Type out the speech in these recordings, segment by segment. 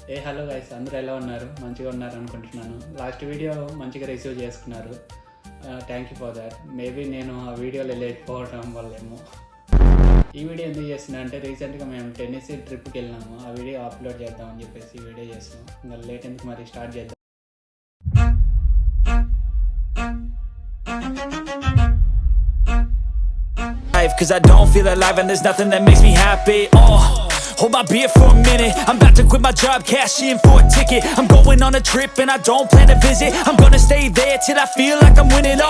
Hello guys, అందరూ ఎలా ఉన్నారు? మంచిగా ఉన్నారు అనుకుంటున్నాను. లాస్ట్ వీడియో మంచిగా రిసీవ్ చేసుకున్నారు. Thank you for that. Maybe నేను ఆ వీడియోలో లేకపోవడం వల్లేమో. ఈ వీడియో ఎందుకు చేస్తున్నా అంటే, రీసెంట్గా మేము టెన్నెసీ ట్రిప్కి వెళ్ళినాము. ఆ వీడియో అప్లోడ్ చేద్దామని చెప్పేసి ఈ వీడియో చేస్తున్నాం. ఇంకా లేట్ ఎందుకు, మరి స్టార్ట్ చేద్దాం. Cause I don't feel alive and there's nothing that makes me happy. Hold my beer for a minute. I'm about to quit my job, cash in for a ticket. I'm going on a trip and I don't plan to visit. I'm gonna stay there till I feel like I'm winning.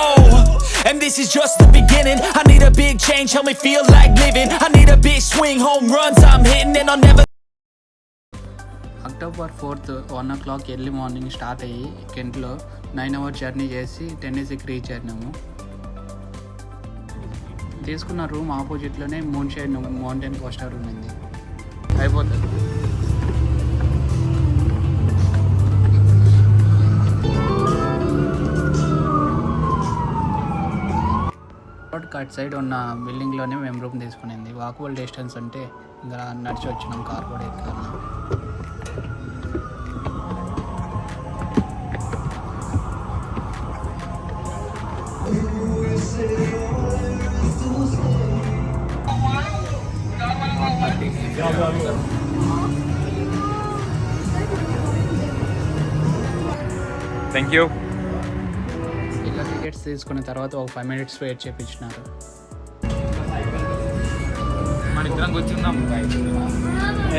And this is just the beginning. I need a big change, help me feel like living. I need a big swing, home runs I'm hitting and I'll never. October 4th 1 o'clock early morning start అయ్యి కెంట్లో 9 hours journey చేసి టెన్నెసీకి reach అయినాము. తీసుకున్న room ఆపోజిట్లోనే Moon Shine Mountain Coaster ఉంది. అయిపోతుంది. Road cut side ఉన్న బిల్డింగ్లోనే మేము room తీసుకునింది. Walkable distance అంటే ఇంకా నడిచి వచ్చినాం, కార్ కూడా ఎక్కాలి. Thank you. ఇలా టికెట్స్ తీసుకున్న తర్వాత ఒక 5 minutes వెయిట్ చేయించినారు. మన ఇద్దరం కూర్చుందాం.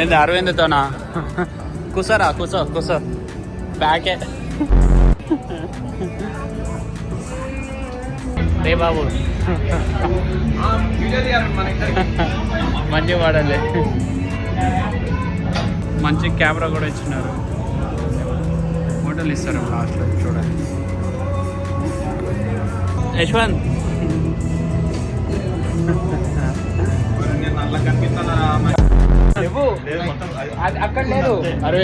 ఏంది అరవింద్తోనా? కూసరా, కూసో బ్యాకే. రే బాబు, మంచిగా వాడాలి. మంచి కెమెరా కూడా ఇచ్చినారు. ఫోటోలు ఇస్తారు లాస్ట్లో చూడాలి. యశ్వంత్ అక్కడ లేదు. అరే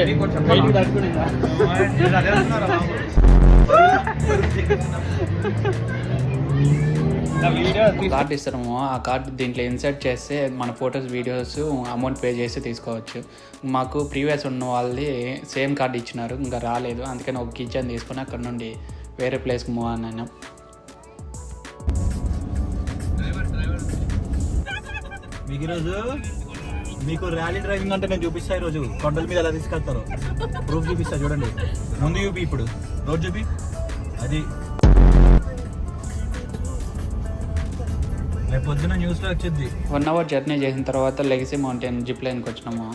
కార్డు ఇస్తాము. ఆ కార్డు దీంట్లో ఇన్సర్ట్ చేస్తే మన ఫొటోస్, వీడియోస్ అమౌంట్ పే చేసి తీసుకోవచ్చు. మాకు ప్రీవియస్ ఉన్న వాళ్ళది సేమ్ కార్డు ఇచ్చినారు, ఇంకా రాలేదు. అందుకని ఒక కిచెన్ తీసుకొని అక్కడ నుండి వేరే ప్లేస్కి మూవ్ అన్నాను. మీకు ఈరోజు మీకు ర్యాలీ డ్రైవింగ్ అంటే నేను చూపిస్తా. ఈరోజు కొండల మీద ఎలా తీసుకెళ్తారో ప్రూఫ్ చూపిస్తా. చూడండి, ముందు చూపి, ఇప్పుడు రోడ్ చూపి. అది రేపు పొద్దున న్యూస్లో వచ్చింది. 1 hour జర్నీ చేసిన తర్వాత లెగసీ మౌంటైన్ జిప్ లైన్కి వచ్చినాము.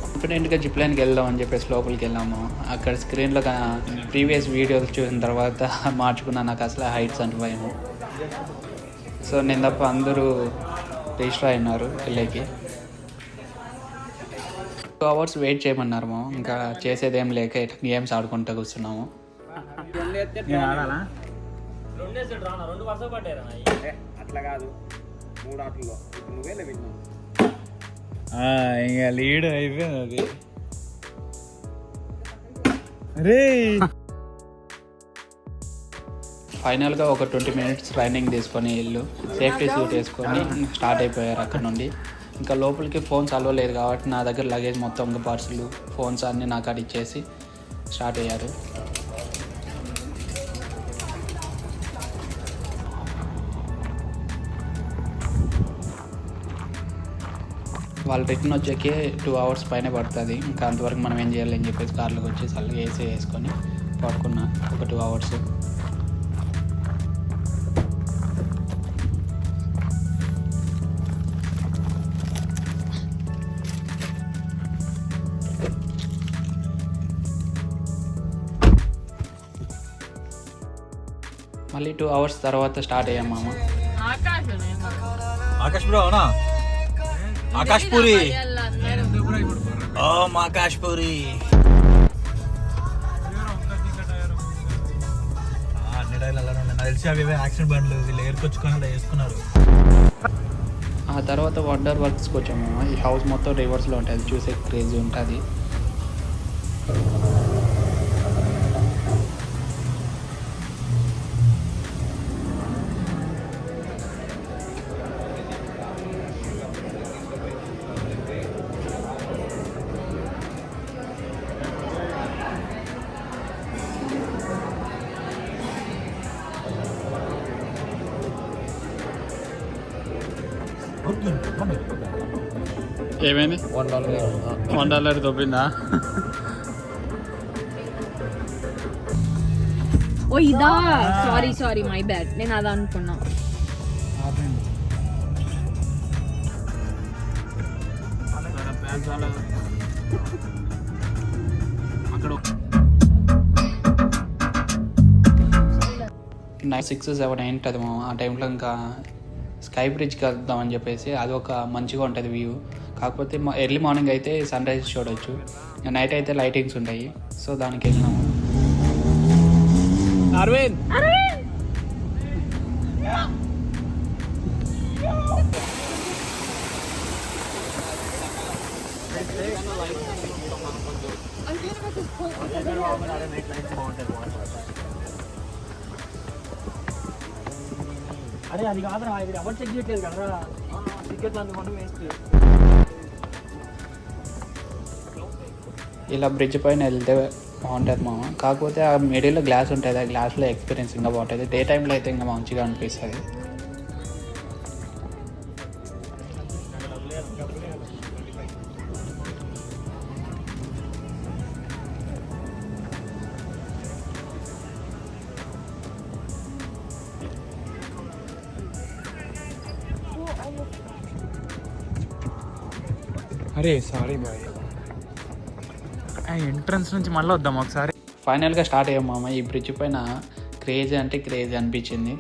కాన్ఫిడెంట్గా జిప్ లైన్కి వెళ్దాం అని చెప్పేసి లోపలికి వెళ్ళాము. అక్కడ స్క్రీన్లో ప్రీవియస్ వీడియోస్ చూసిన తర్వాత మార్చుకున్నా. నాకు అసలు హైట్స్ అంటే భయము. సో నేను తప్ప అందరూ రిజిస్టర్ అయినారు వెళ్ళేకి. 2 hours వెయిట్ చేయమన్నారు. ఇంకా చేసేదేం లేక గేమ్స్ ఆడుకుంటూ కూర్చున్నాము. అట్లా కాదు, 3 ఆటల్లో నువ్వే విన్నావు. ఇంకా లీడ్ అయిపోయింది అది. అరే ఫైనల్గా ఒక 20 minutes ట్రైనింగ్ తీసుకొని ఇల్లు సేఫ్టీ సూట్ వేసుకొని స్టార్ట్ అయిపోయారు అక్కడ నుండి. ఇంకా లోపలికి ఫోన్స్ అలవ లేదు కాబట్టి నా దగ్గర లగేజ్ మొత్తం, ఇంకా పర్సులు, ఫోన్స్ అన్నీ నాకు అక్కడ ఇచ్చేసి స్టార్ట్ అయ్యారు. వాళ్ళు రిటర్న్ వచ్చేకి 2 hours పైన పడుతుంది. ఇంకా అంతవరకు మనం ఏం చేయాలని చెప్పేసి కార్లోకి వచ్చి చల్లగా ఏసీ వేసుకొని పడుకున్నా ఒక 2 hours. మళ్ళీ 2 hours తర్వాత స్టార్ట్ అయ్యాం మామ. ఆకాష్ బ్రో, అవునా? ఆకాష్ పూరి, ఆకాష్ పూరి. అన్ని డైలు అలానే ఉన్నాయి. నాకు తెలిసి అవి యాక్సిడెంట్ బండ్లు వీళ్ళు ఏర్కొచ్చుకొని అలా వేసుకున్నారు. ఆ తర్వాత వండర్ వర్క్స్కి వచ్చాము. ఈ హౌస్ మొత్తం రివర్స్లో ఉంటుంది, చూసే క్రేజీ ఉంటుంది. ఏమైంది $1 దొబ్బిందా? ఓ ఇదా, సారీ మై బ్యాడ్, నేను అదా అనుకున్నా. నైట్ 6-7 అయింటుంది ఆ టైంలో ఇంకా స్కై బ్రిడ్జ్కి వెళ్దామని చెప్పేసి అది ఒక మంచిగా ఉంటుంది వ్యూ. కాకపోతే ఎర్లీ మార్నింగ్ అయితే సన్ రైజ్ చూడవచ్చు, నైట్ అయితే లైటింగ్స్ ఉంటాయి. సో దానికి వెళ్ళినాము. అరవింద్ అరే అది కాదురా, ఇది ఎవరు చెక్ చేయట్లేదు కదరా, టికెట్లు అందుకోండి వేస్ట్. ఇలా బ్రిడ్జ్ పైన వెళ్తే బాగుంటుంది మామ. కాకపోతే ఆ మిడిల్లో గ్లాస్ ఉంటుంది, ఆ గ్లాస్లో ఎక్స్పీరియన్స్ ఇంకా బాగుంటుంది. డే టైంలో అయితే ఇంకా మంచిగా అనిపిస్తుంది. అరే సారీ బాయ్, ఎంట్రన్స్ నుంచి మళ్ళీ వద్దాం ఒకసారి. ఫైనల్గా స్టార్ట్ అయ్యాం మామ. ఈ బ్రిడ్జ్ పైన క్రేజీ అంటే క్రేజీ అనిపించింది.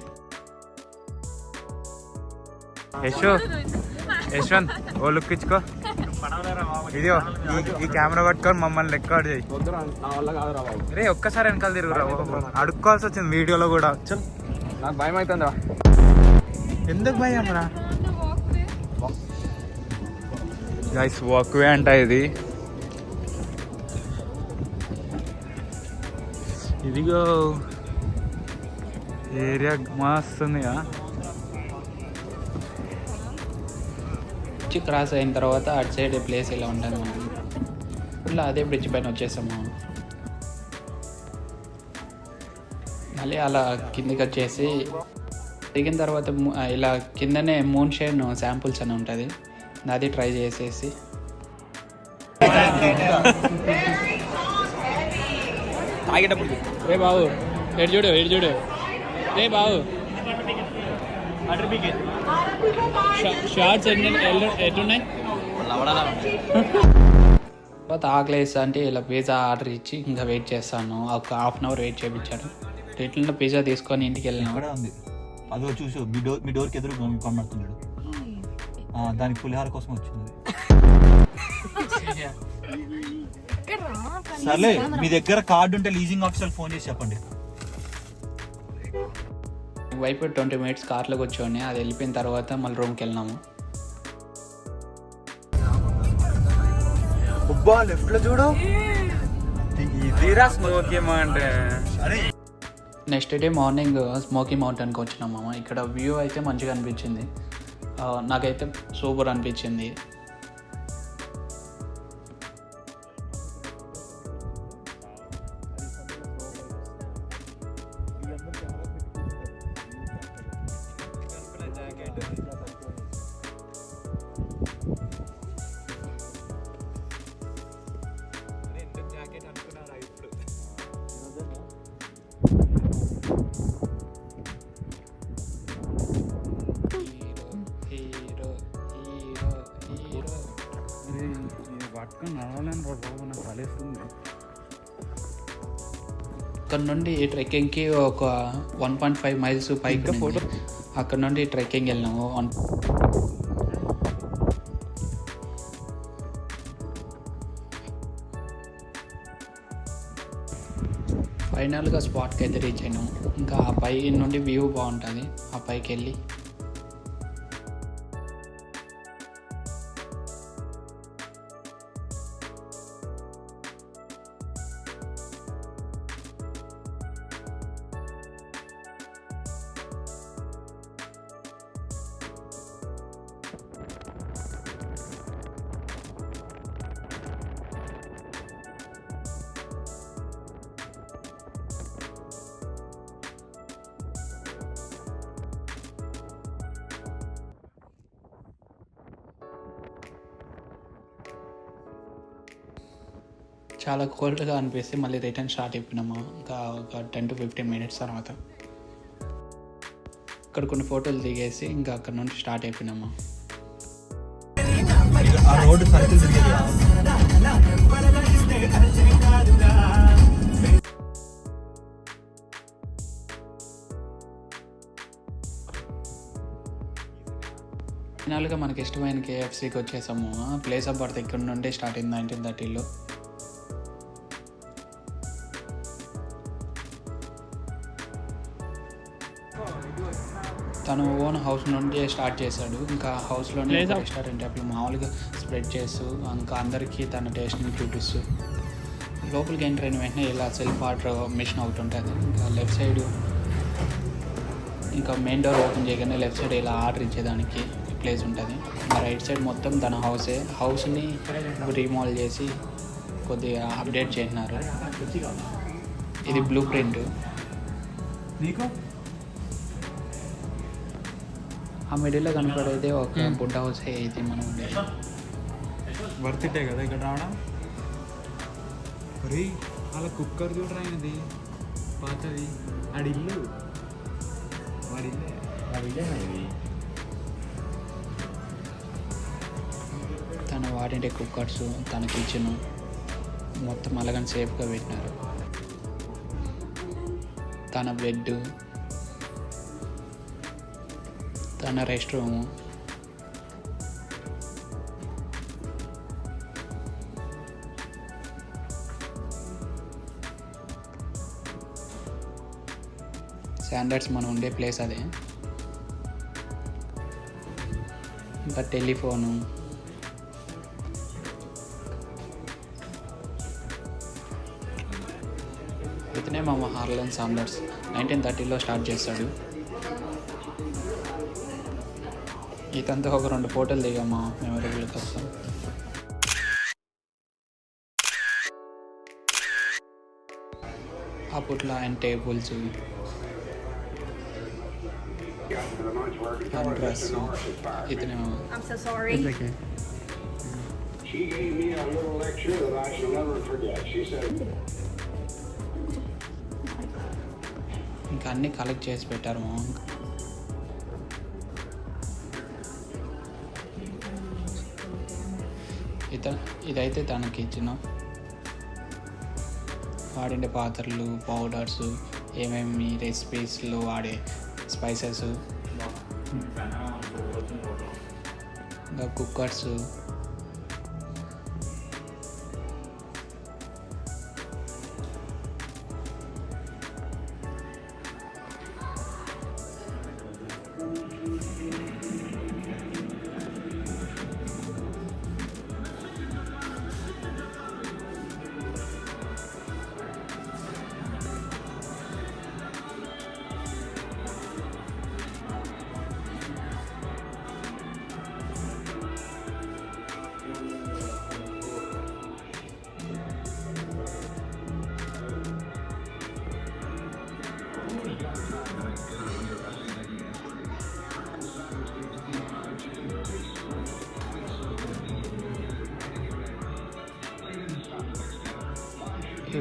యశ్వంత్ ఓ లుక్ ఇచ్చుకో, ఇదిగో ఈ కెమెరా పట్టుకొని మమ్మల్ని రికార్డ్ చేయి. నా వల్ల కాదురా బాబు. రే ఒక్కసారి వెనకాల తిరుగురా, అడుక్కోవాల్సి వచ్చింది వీడియోలో కూడా. నాకు భయం అవుతుందా? ఎందుకు భయం రా గైస్, వాక్వే అంట ఇది. ఇదిగో ఏరియా మస్తుందిగా. క్రాస్ అయిన తర్వాత అటు సైడ్ ప్లేస్ ఇలా ఉంటుంది మనం. ఇలా అదే బ్రిడ్జ్ పైన వచ్చేసాము. మళ్ళీ అలా కిందికి వచ్చేసి దిగిన తర్వాత ఇలా కిందనే మూన్ షైన్ శాంపుల్స్ అని ఉంటుంది, అది ట్రై చేసేసి రే బాబు ఎటు చూడు రే బాబు షార్ట్స్ ఎట్టున్నాయి. తర్వాత ఆకలేస్తా అంటే ఇలా పిజ్జా ఆర్డర్ ఇచ్చి ఇంకా వెయిట్ చేస్తాను. ఒక ½ అవర్ వెయిట్ చేయించాడు. ఇట్లా పిజ్జా తీసుకొని ఇంటికి వెళ్ళినాము. అక్కడే ఉంది, అదో చూసు మీ డోర్కి ఎదురు కొనబడుతున్నాడు. దానికి పులిహార కోసం వచ్చింది. సర్లే, మీ దగ్గర కార్డు ఉంటే లీజింగ్ ఆఫీసర్ ఫోన్ చేసి చెప్పండి. వైపు 20 minutes కార్లో కూర్చొని అది వెళ్ళిపోయిన తర్వాత మళ్ళీ రూమ్కి వెళ్ళినాము. లెఫ్ట్ లో చూడు, నెక్స్ట్ డే మార్నింగ్ స్మోకీ మౌంటైన్కి వచ్చినాం మామ. ఇక్కడ వ్యూ అయితే మంచిగా అనిపించింది, నాకైతే సూపర్ అనిపించింది. అక్కడ నుండి ట్రెక్కింగ్కి ఒక 1.5 miles పైకి ఫోటో. అక్కడ నుండి ట్రెక్కింగ్ వెళ్ళినాము. ఫైనల్గా స్పాట్కి అయితే రీచ్ అయినాము. ఇంకా ఆ పై నుండి వ్యూ బాగుంటుంది, ఆ పైకి వెళ్ళి చాలా కోల్డ్గా అనిపిస్తే మళ్ళీ రిటర్న్ స్టార్ట్ అయిపోయినాము. ఇంకా ఒక 10 to 15 minutes తర్వాత ఇక్కడ కొన్ని ఫోటోలు దిగేసి ఇంకా అక్కడ నుండి స్టార్ట్ అయిపోయినాము. ఆ రోడ్డు సర్కిల్ తిరిగేది. ఫైనల్గా మనకి ఇష్టమైన KFCకి వచ్చేసాము. ప్లేస్ ఆఫ్ బర్త్ ఇక్కడ నుండి స్టార్ట్ అయింది 1930లో. తను ఓన్ హౌస్ నుండి స్టార్ట్ చేశాడు. ఇంకా హౌస్లోనే రెస్టారెంట్ టైప్లో మామూలుగా స్ప్రెడ్ చేస్తూ ఇంకా అందరికీ తన టేస్ట్ని చూపిస్తూ లోపలికి ఎంటర్ అయిన వెంటనే ఇలా సెల్ఫ్ ఆర్డర్ మిషన్ ఒకటి ఉంటుంది. ఇంకా లెఫ్ట్ సైడ్ ఇంకా మెయిన్ డోర్ ఓపెన్ చేయగానే లెఫ్ట్ సైడ్ ఇలా ఆర్డర్ ఇచ్చేదానికి ప్లేస్ ఉంటుంది. ఇంకా రైట్ సైడ్ మొత్తం తన హౌస్ని రీమోడల్ చేసి కొద్దిగా అప్డేట్ చేసినారు. ఇది బ్లూ ప్రింట్. నీకు ఆ మిడిల్లో కనపడేది ఒక బుడ్డ హౌస్ ఇది మనం ఉండేది. వర్త్ ఇట్టే కదా ఇక్కడ రావడం. మరి అలా కుక్కర్ చూడరా అయినది పాతది. ఆడిల్లు తను వాడిండే కుక్కర్స్, తన కిచెన్ మొత్తం అలాగని సేఫ్గా పెట్టినారు. తన బెడ్, తన రెస్ట్ రూము, స్టాండర్డ్స్ మనం ఉండే ప్లేస్ అదే. ఇంకా టెలిఫోను, ఇతనే మా హార్లన్ సాండర్స్ 1930లో స్టార్ట్ చేస్తాడు. ఇతంతా ఒక 2 ఫోటోలు దిగామా మెమొరబుల్ కోసం. అప్పట్లో ఆయన టేబుల్స్, డ్రెస్ ఇతనే. I'm so sorry. She gave me a little lecture that I shall never forget. She said, ఇంకా అన్నీ కలెక్ట్ చేసి పెట్టారు. ఇదైతే తనకి ఇచ్చిన వాడిండే పాత్రలు, పౌడర్స్, ఏమేమి రెసిపీస్లో వాడే స్పైసెస్, ఇంకా కుక్కర్స్,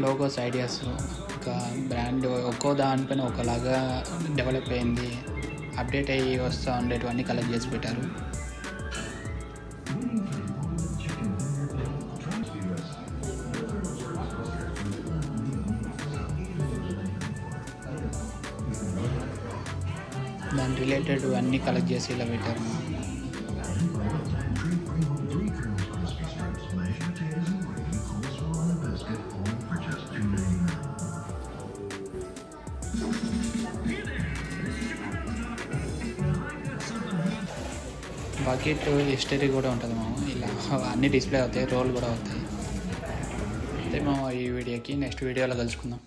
లోగోస్, ఐడియాస్, ఇంకా బ్రాండ్ ఒక్కో దానిపైన ఒకలాగా డెవలప్ అయింది. అప్డేట్ అయ్యి వస్తూ ఉండేటివన్నీ కలెక్ట్ చేసి పెట్టారు. దాని రిలేటెడ్ అన్నీ కలెక్ట్ చేసి ఇలా పెట్టారు. బకెట్ హిస్టరీ కూడా ఉంటుంది మామ. ఇలా అన్నీ డిస్ప్లే అవుతాయి, రోల్ కూడా అవుతాయి. అయితే మామ ఈ వీడియోకి నెక్స్ట్ వీడియోలో కలుసుకుందాం.